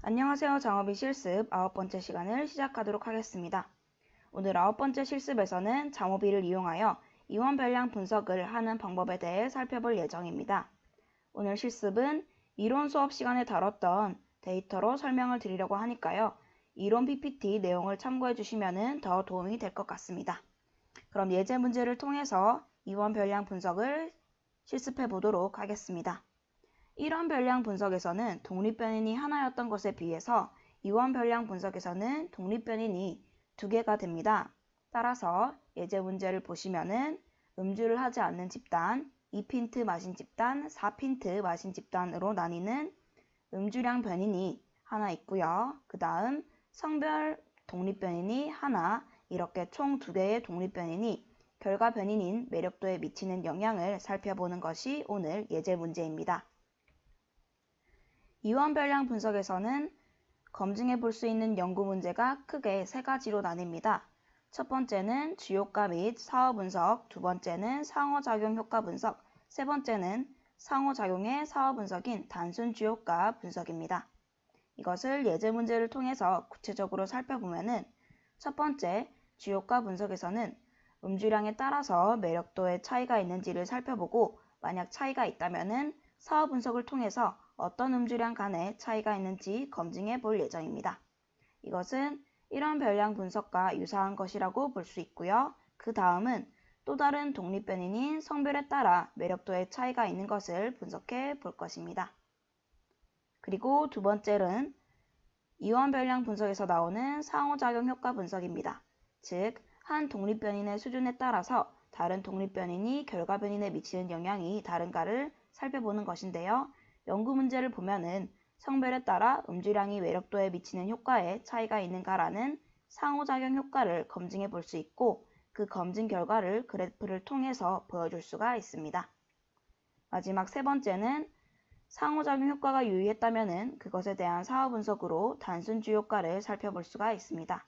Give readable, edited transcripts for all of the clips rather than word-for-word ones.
안녕하세요. 장어비 실습 9번째 시간을 시작하도록 하겠습니다. 오늘 9번째 실습에서는 장어비를 이용하여 이원 별량 분석을 하는 방법에 대해 살펴볼 예정입니다. 오늘 실습은 이론 수업 시간에 다뤘던 데이터로 설명을 드리려고 하니까요. 이론 PPT 내용을 참고해 주시면 더 도움이 될 것 같습니다. 그럼 예제 문제를 통해서 이원 별량 분석을 실습해 보도록 하겠습니다. 이원 별량 분석에서는 독립변인이 하나였던 것에 비해서 이원 별량 분석에서는 독립변인이 2개가 됩니다. 따라서 예제 문제를 보시면은 음주를 하지 않는 집단, 2핀트 마신 집단, 4핀트 마신 집단으로 나뉘는 음주량 변인이 하나 있고요. 그 다음 성별 독립변인이 하나, 이렇게 총 2개의 독립변인이 결과 변인인 매력도에 미치는 영향을 살펴보는 것이 오늘 예제 문제입니다. 이원 별량 분석에서는 검증해 볼 수 있는 연구 문제가 크게 3가지로 나뉩니다. 첫 번째는 주요가 및 사후 분석, 두 번째는 상호작용 효과 분석, 세 번째는 상호작용의 사후 분석인 단순 주요가 분석입니다. 이것을 예제 문제를 통해서 구체적으로 살펴보면은 첫 번째 주요가 분석에서는 음주량에 따라서 매력도에 차이가 있는지를 살펴보고 만약 차이가 있다면은 사후 분석을 통해서 어떤 음주량 간의 차이가 있는지 검증해 볼 예정입니다. 이것은 이런 별량 분석과 유사한 것이라고 볼 수 있고요. 그 다음은 또 다른 독립변인인 성별에 따라 매력도의 차이가 있는 것을 분석해 볼 것입니다. 그리고 두 번째는 이원 별량 분석에서 나오는 상호작용 효과 분석입니다. 즉, 한 독립변인의 수준에 따라서 다른 독립변인이 결과 변인에 미치는 영향이 다른가를 살펴보는 것인데요. 연구 문제를 보면은 성별에 따라 음주량이 매력도에 미치는 효과에 차이가 있는가라는 상호작용 효과를 검증해 볼 수 있고 그 검증 결과를 그래프를 통해서 보여줄 수가 있습니다. 마지막 세 번째는 상호작용 효과가 유의했다면은 그것에 대한 사후 분석으로 단순 주요가를 살펴볼 수가 있습니다.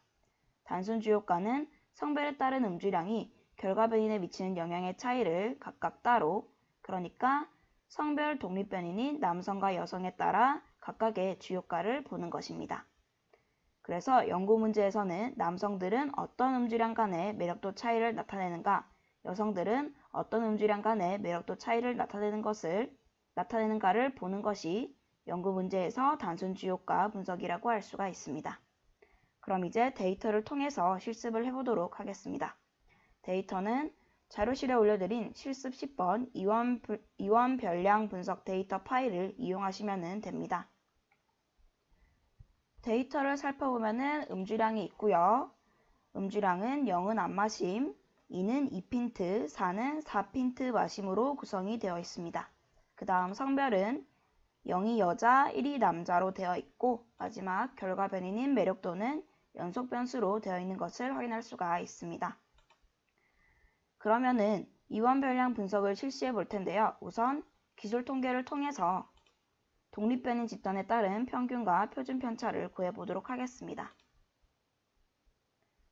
단순 주요가는 성별에 따른 음주량이 결과 변인에 미치는 영향의 차이를 각각 따로, 그러니까 성별 독립변인인 남성과 여성에 따라 각각의 주요가를 보는 것입니다. 그래서 연구 문제에서는 남성들은 어떤 음주량 간의 매력도 차이를 나타내는가, 여성들은 어떤 음주량 간의 매력도 차이를 나타내는가를 보는 것이 연구 문제에서 단순 주요가 분석이라고 할 수가 있습니다. 그럼 이제 데이터를 통해서 실습을 해보도록 하겠습니다. 데이터는 자료실에 올려드린 실습 10번 이원 별량 분석 데이터 파일을 이용하시면 됩니다. 데이터를 살펴보면 음주량이 있고요. 음주량은 0은 안 마심, 2는 2핀트, 4는 4핀트 마심으로 구성이 되어 있습니다. 그 다음 성별은 0이 여자, 1이 남자로 되어 있고 마지막 결과 변인인 매력도는 연속 변수로 되어 있는 것을 확인할 수가 있습니다. 그러면은 이원 별량 분석을 실시해 볼 텐데요. 우선 기술 통계를 통해서 독립변인 집단에 따른 평균과 표준 편차를 구해 보도록 하겠습니다.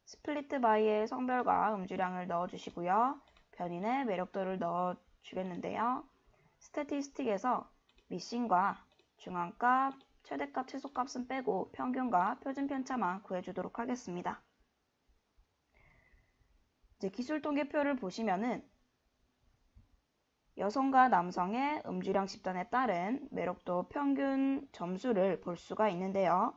스플리트 바이의 성별과 음주량을 넣어 주시고요. 변인의 매력도를 넣어 주겠는데요. 스태티스틱에서 미신과 중앙값, 최대값, 최소값은 빼고 평균과 표준 편차만 구해 주도록 하겠습니다. 이제 기술 통계표를 보시면은 여성과 남성의 음주량 집단에 따른 매력도 평균 점수를 볼 수가 있는데요.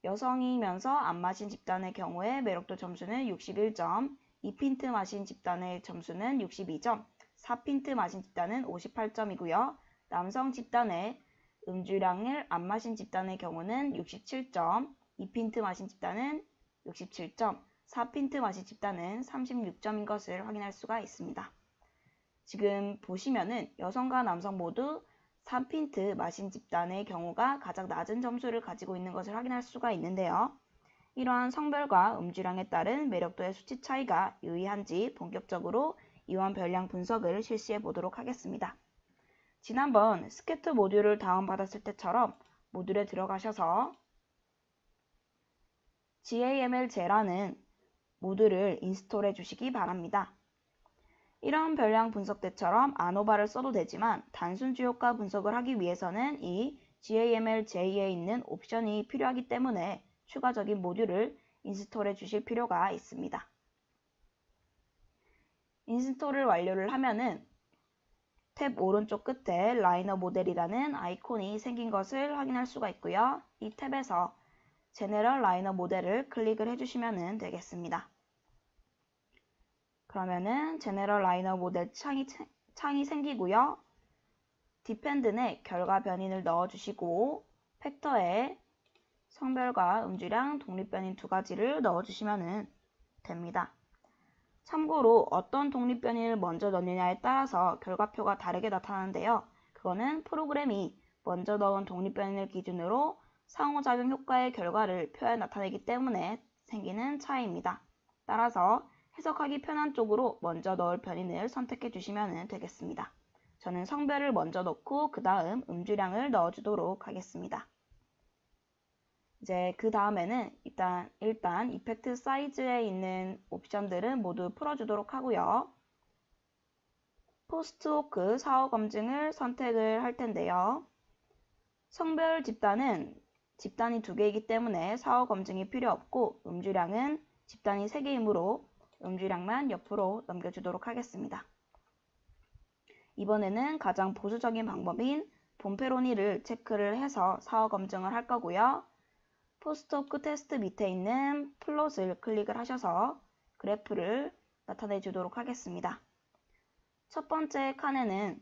여성이면서 안 마신 집단의 경우에 매력도 점수는 61점, 2핀트 마신 집단의 점수는 62점, 4핀트 마신 집단은 58점이고요. 남성 집단의 음주량을 안 마신 집단의 경우는 67점, 2핀트 마신 집단은 67점, 4핀트 마신 집단은 36점인 것을 확인할 수가 있습니다. 지금 보시면은 여성과 남성 모두 3핀트 마신 집단의 경우가 가장 낮은 점수를 가지고 있는 것을 확인할 수가 있는데요. 이러한 성별과 음주량에 따른 매력도의 수치 차이가 유의한지 본격적으로 이원 별량 분석을 실시해 보도록 하겠습니다. 지난번 스케트 모듈을 다운받았을 때처럼 모듈에 들어가셔서 GAML제라는 모듈을 인스톨해 주시기 바랍니다. 이런 별량 분석 때처럼 아노바를 써도 되지만 단순 주요가 분석을 하기 위해서는 이 GAML/J에 있는 옵션이 필요하기 때문에 추가적인 모듈을 인스톨해 주실 필요가 있습니다. 인스톨을 완료를 하면은 탭 오른쪽 끝에 라이너 모델이라는 아이콘이 생긴 것을 확인할 수가 있고요. 이 탭에서 제너럴 라이너 모델을 클릭을 해주시면 되겠습니다. 그러면은 제너럴 라이너 모델 창이 생기고요. 디펜드 내 결과 변인을 넣어주시고 팩터에 성별과 음주량, 독립변인 두 가지를 넣어주시면 됩니다. 참고로 어떤 독립변인을 먼저 넣느냐에 따라서 결과표가 다르게 나타나는데요. 그거는 프로그램이 먼저 넣은 독립변인을 기준으로 상호작용 효과의 결과를 표에 나타내기 때문에 생기는 차이입니다. 따라서 해석하기 편한 쪽으로 먼저 넣을 변인을 선택해 주시면 되겠습니다. 저는 성별을 먼저 넣고 그 다음 음주량을 넣어주도록 하겠습니다. 이제 그 다음에는 일단 이펙트 사이즈에 있는 옵션들은 모두 풀어주도록 하고요. 포스트호크 사후 검증을 선택을 할 텐데요. 성별 집단은 집단이 2개이기 때문에 사후 검증이 필요 없고 음주량은 집단이 3개이므로 음주량만 옆으로 넘겨주도록 하겠습니다. 이번에는 가장 보수적인 방법인 본페로니를 체크를 해서 사후 검증을 할 거고요. 포스트호크 테스트 밑에 있는 플롯을 클릭을 하셔서 그래프를 나타내 주도록 하겠습니다. 첫 번째 칸에는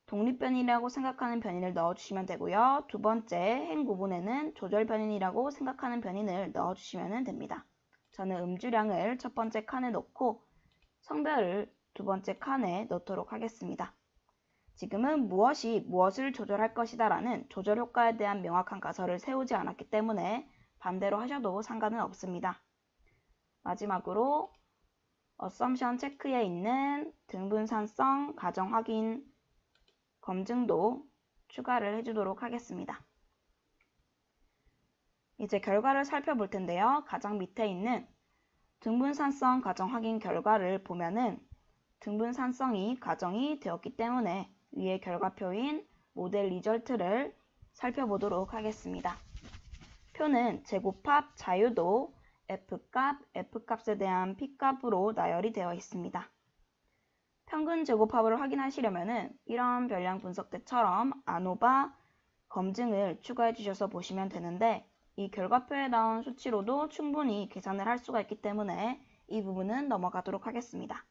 독립변인이라고 생각하는 변인을 넣어주시면 되고요. 두 번째 행 부분에는 조절변인이라고 생각하는 변인을 넣어주시면 됩니다. 저는 음주량을 첫 번째 칸에 넣고 성별을 두 번째 칸에 넣도록 하겠습니다. 지금은 무엇을 조절할 것이다 라는 조절 효과에 대한 명확한 가설을 세우지 않았기 때문에 반대로 하셔도 상관은 없습니다. 마지막으로 어썸션 체크에 있는 등분산성 가정 확인 검증도 추가를 해주도록 하겠습니다. 이제 결과를 살펴볼 텐데요. 가장 밑에 있는 등분산성 가정 확인 결과를 보면은 등분산성이 가정이 되었기 때문에 위의 결과표인 모델 리절트를 살펴보도록 하겠습니다. 표는 제곱합 자유도 F값, F값에 대한 P값으로 나열이 되어 있습니다. 평균 제곱합을 확인하시려면 이런 별량 분석대처럼 아노바 검증을 추가해 주셔서 보시면 되는데 이 결과표에 나온 수치로도 충분히 계산을 할 수가 있기 때문에 이 부분은 넘어가도록 하겠습니다.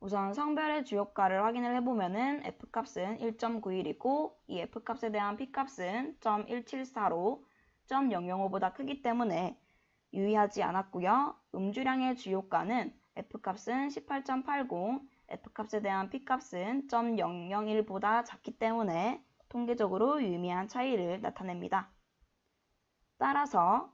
우선 성별의 주요가를 확인을 해보면은 F값은 1.91이고 이 F값에 대한 P값은 0.174로 0.005보다 크기 때문에 유의하지 않았고요. 음주량의 주요가는 F값은 18.80, F값에 대한 P값은 0.001보다 작기 때문에 통계적으로 유의미한 차이를 나타냅니다. 따라서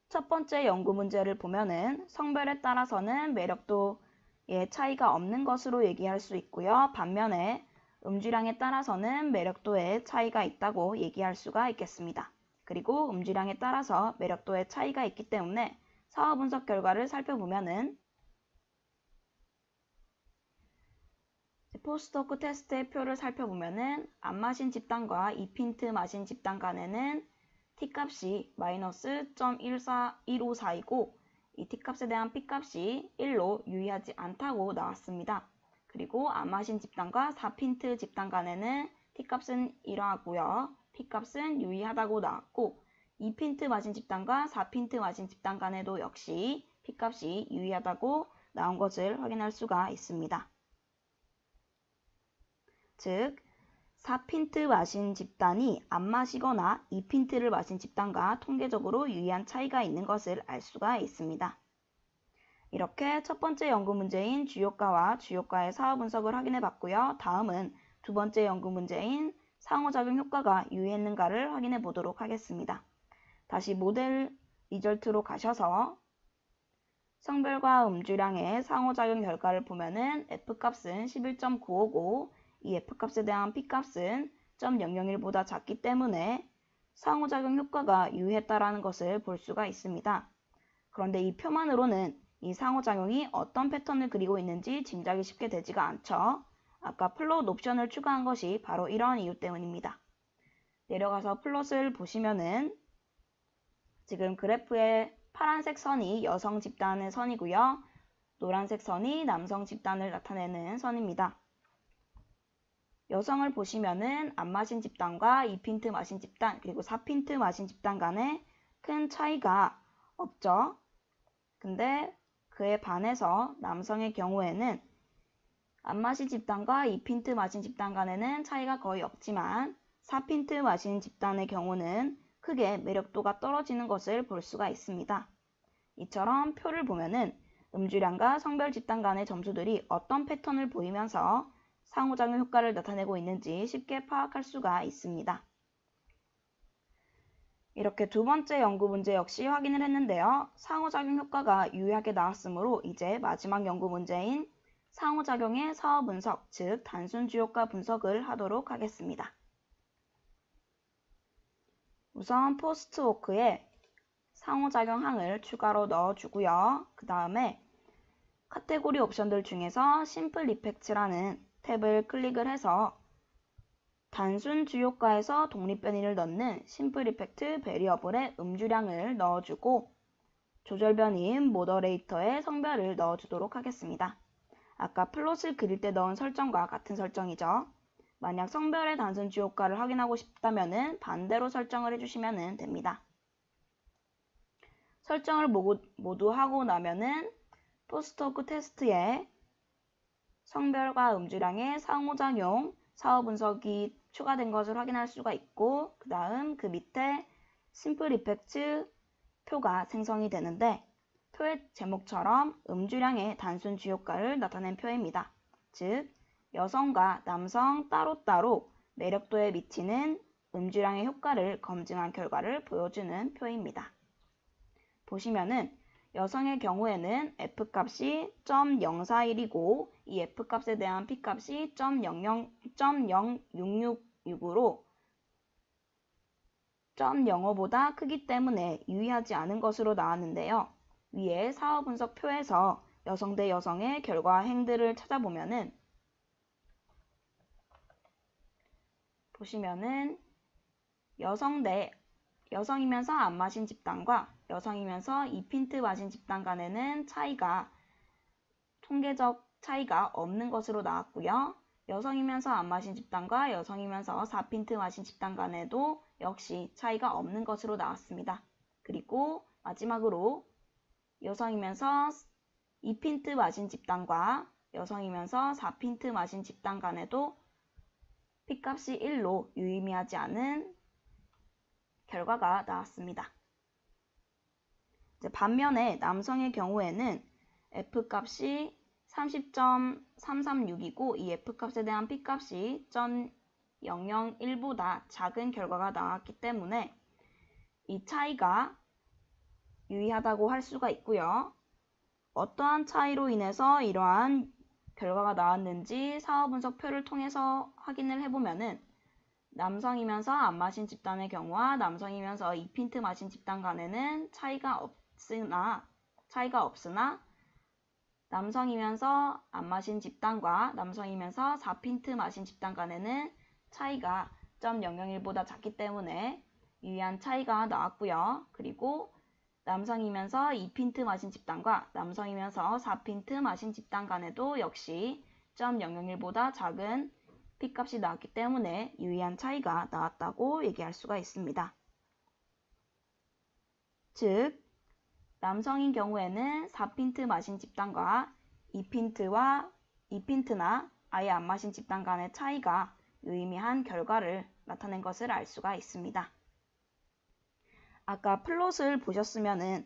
첫 번째 연구 문제를 보면은 성별에 따라서는 매력도의 차이가 없는 것으로 얘기할 수 있고요. 반면에 음주량에 따라서는 매력도의 차이가 있다고 얘기할 수가 있겠습니다. 그리고 음주량에 따라서 매력도의 차이가 있기 때문에 사후 분석 결과를 살펴보면은 포스트호크 테스트의 표를 살펴보면은 안 마신 집단과 2핀트 마신 집단 간에는 T값이 마이너스 0.1542이고 이 T값에 대한 P값이 1로 유의하지 않다고 나왔습니다. 그리고 안 마신 집단과 4핀트 집단 간에는 T값은 이러하고요. P값은 유의하다고 나왔고 2핀트 마신 집단과 4핀트 마신 집단 간에도 역시 P값이 유의하다고 나온 것을 확인할 수가 있습니다. 즉 4핀트 마신 집단이 안 마시거나 2핀트를 마신 집단과 통계적으로 유의한 차이가 있는 것을 알 수가 있습니다. 이렇게 첫 번째 연구 문제인 주요가와 주요가의 사후 분석을 확인해 봤고요. 다음은 두 번째 연구 문제인 상호작용 효과가 유의했는가를 확인해 보도록 하겠습니다. 다시 모델 리절트로 가셔서 성별과 음주량의 상호작용 결과를 보면은 F값은 11.955, 이 F값에 대한 P값은 0.001보다 작기 때문에 상호작용 효과가 유의했다라는 것을 볼 수가 있습니다. 그런데 이 표만으로는 이 상호작용이 어떤 패턴을 그리고 있는지 짐작이 쉽게 되지가 않죠. 아까 플롯 옵션을 추가한 것이 바로 이러한 이유 때문입니다. 내려가서 플롯을 보시면은 지금 그래프에 파란색 선이 여성 집단의 선이고요. 노란색 선이 남성 집단을 나타내는 선입니다. 여성을 보시면은 안 마신 집단과 2핀트 마신 집단 그리고 4핀트 마신 집단 간에 큰 차이가 없죠. 근데 그에 반해서 남성의 경우에는 안 마신 집단과 2핀트 마신 집단 간에는 차이가 거의 없지만 4핀트 마신 집단의 경우는 크게 매력도가 떨어지는 것을 볼 수가 있습니다. 이처럼 표를 보면은 음주량과 성별 집단 간의 점수들이 어떤 패턴을 보이면서 상호작용 효과를 나타내고 있는지 쉽게 파악할 수가 있습니다. 이렇게 두 번째 연구 문제 역시 확인을 했는데요. 상호작용 효과가 유의하게 나왔으므로 이제 마지막 연구 문제인 상호작용의 사후 분석, 즉 단순 주요가 분석을 하도록 하겠습니다. 우선 포스트워크에 상호작용항을 추가로 넣어주고요. 그 다음에 카테고리 옵션들 중에서 심플 이펙트라는 탭을 클릭을 해서 단순 주요가에서 독립변이를 넣는 심플 이펙트 베리어블의 음주량을 넣어주고 조절변이인 모더레이터의 성별을 넣어주도록 하겠습니다. 아까 플롯을 그릴 때 넣은 설정과 같은 설정이죠. 만약 성별의 단순 주요가를 확인하고 싶다면 반대로 설정을 해주시면 됩니다. 설정을 모두 하고 나면은 포스트워크 테스트에 성별과 음주량의 상호작용 사후 분석이 추가된 것을 확인할 수가 있고 그 다음 그 밑에 심플 이펙트 표가 생성이 되는데 표의 제목처럼 음주량의 단순 주요가를 나타낸 표입니다. 즉 여성과 남성 따로따로 매력도에 미치는 음주량의 효과를 검증한 결과를 보여주는 표입니다. 보시면은 여성의 경우에는 F값이 0.041이고 이 F값에 대한 P값이 0.0666으로 0.05보다 크기 때문에 유의하지 않은 것으로 나왔는데요. 위에 사후 분석 표에서 여성 대 여성의 결과 행들을 찾아보면은 보시면은 여성이면서 안 마신 집단과 여성이면서 2핀트 마신 집단 간에는 통계적 차이가 없는 것으로 나왔고요. 여성이면서 안 마신 집단과 여성이면서 4핀트 마신 집단 간에도 역시 차이가 없는 것으로 나왔습니다. 그리고 마지막으로 여성이면서 2핀트 마신 집단과 여성이면서 4핀트 마신 집단 간에도 P값이 1로 유의미하지 않은 결과가 나왔습니다. 반면에 남성의 경우에는 F값이 30.336이고 이 F값에 대한 P값이 0.001보다 작은 결과가 나왔기 때문에 이 차이가 유의하다고 할 수가 있고요. 어떠한 차이로 인해서 이러한 결과가 나왔는지 사후 분석표를 통해서 확인을 해보면은 남성이면서 안 마신 집단의 경우와 남성이면서 2핀트 마신 집단 간에는 차이가 없으나 남성이면서 안 마신 집단과 남성이면서 4핀트 마신 집단 간에는 차이가 0.001보다 작기 때문에 유의한 차이가 나왔고요. 그리고 남성이면서 2핀트 마신 집단과 남성이면서 4핀트 마신 집단 간에도 역시 0.001보다 작은 P값이 나왔기 때문에 유의한 차이가 나왔다고 얘기할 수가 있습니다. 즉, 남성인 경우에는 4핀트 마신 집단과 2핀트나 아예 안 마신 집단 간의 차이가 유의미한 결과를 나타낸 것을 알 수가 있습니다. 아까 플롯을 보셨으면은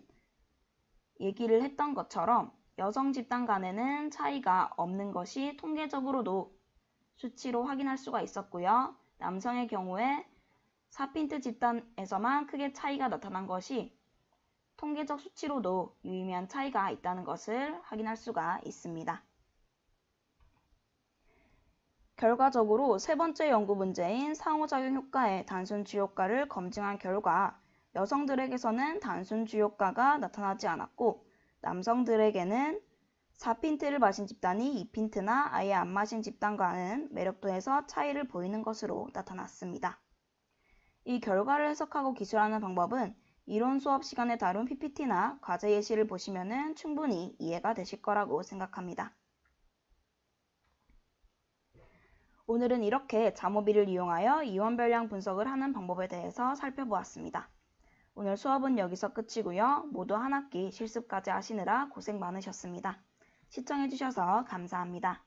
얘기를 했던 것처럼 여성 집단 간에는 차이가 없는 것이 통계적으로도 수치로 확인할 수가 있었고요. 남성의 경우에 4핀트 집단에서만 크게 차이가 나타난 것이 통계적 수치로도 유의미한 차이가 있다는 것을 확인할 수가 있습니다. 결과적으로 세 번째 연구 문제인 상호작용 효과의 단순 주요가를 검증한 결과 여성들에게서는 단순 주요가가 나타나지 않았고 남성들에게는 4핀트를 마신 집단이 2핀트나 아예 안 마신 집단과는 매력도에서 차이를 보이는 것으로 나타났습니다. 이 결과를 해석하고 기술하는 방법은 이론 수업 시간에 다룬 PPT나 과제 예시를 보시면 충분히 이해가 되실 거라고 생각합니다. 오늘은 이렇게 잠오비를 이용하여 이원별량 분석을 하는 방법에 대해서 살펴보았습니다. 오늘 수업은 여기서 끝이고요. 모두 한 학기 실습까지 하시느라 고생 많으셨습니다. 시청해주셔서 감사합니다.